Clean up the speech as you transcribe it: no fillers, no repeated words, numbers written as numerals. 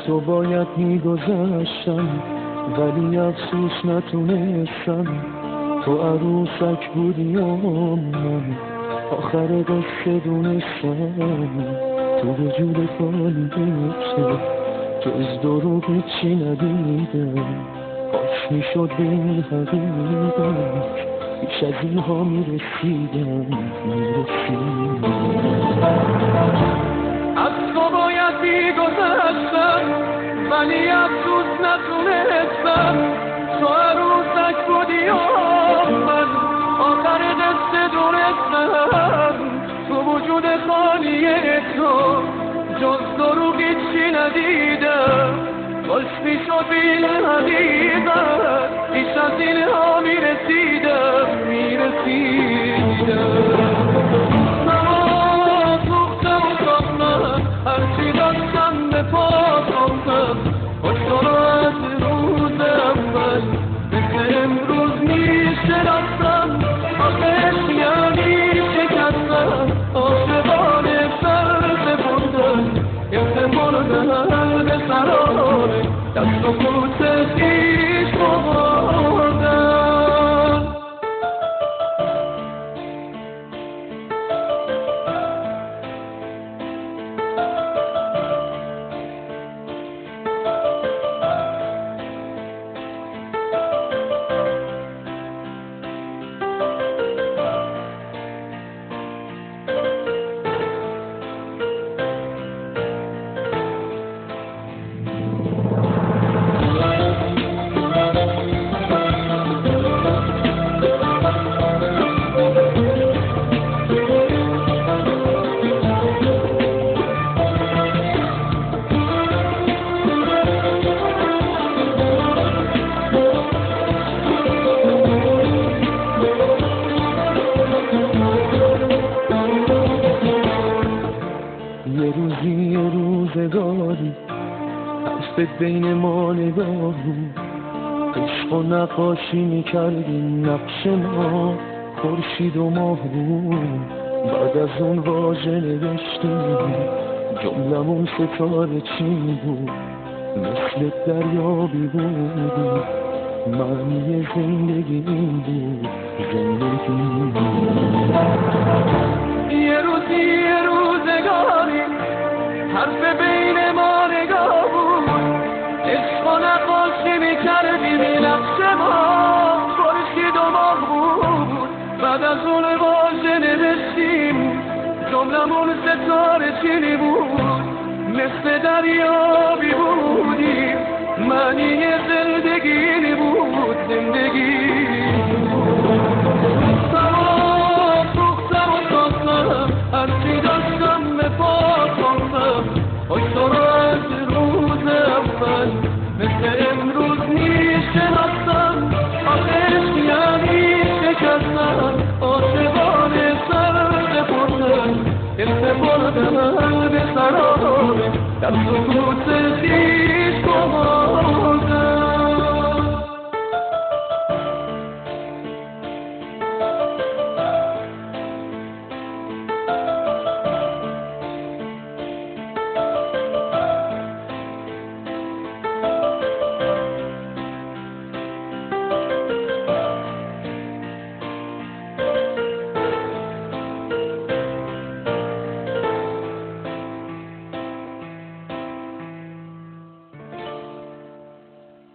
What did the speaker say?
تو باید میگذشتم ولی افسوس نتونستم. تو عروسک بودی و من آخر قصه دونستم. تو وجود خالی تو تو از دروغ چی ندیدم. کاش میشد به این حقیقت بیش از اینها میرسیدم. از تو باید میگذشتم ولی افسوس نتونستم. تو عروسک بودی و من آخر قصه دونستم. تو وجود خالی تو جز دروغی چی ندیدم. کاش میشد به این حقیقت بیش از اینها میرسیدم. هرچی داشتم به پا کردم خوش تو را از روز اول مثل امروز میشناسم. آخش یعنی شکستم عاشقانه سر بردن یه بردن به سرانه دست و پوت خویش بردن. یه روزگاری حرف بین ما نگاه بود. عشق و نقاشی میکردیم نقش ما خورشید و ماه بود. بعد از اون واژه نوشتیم جملمون ستاره چین بود. مثل دریابی بودیم معنی زندگی این بود. یه روزگاری حرف بین ما نگاه بود. عشق و نقاشی میکردیم نقش ما خورشید و ماه بود. بعد از اون واژه نوشتیم جملمون ستاره چینی بود. مثل دریابی بودیم معنی زندگی بود. هرچی داشتم به پا کردم خوش تو را از روز اول مثل امروز میشناسم. آخش یعنی شکستم عاشقانه سر بردن حس بردن به سرانه در سکوت خویش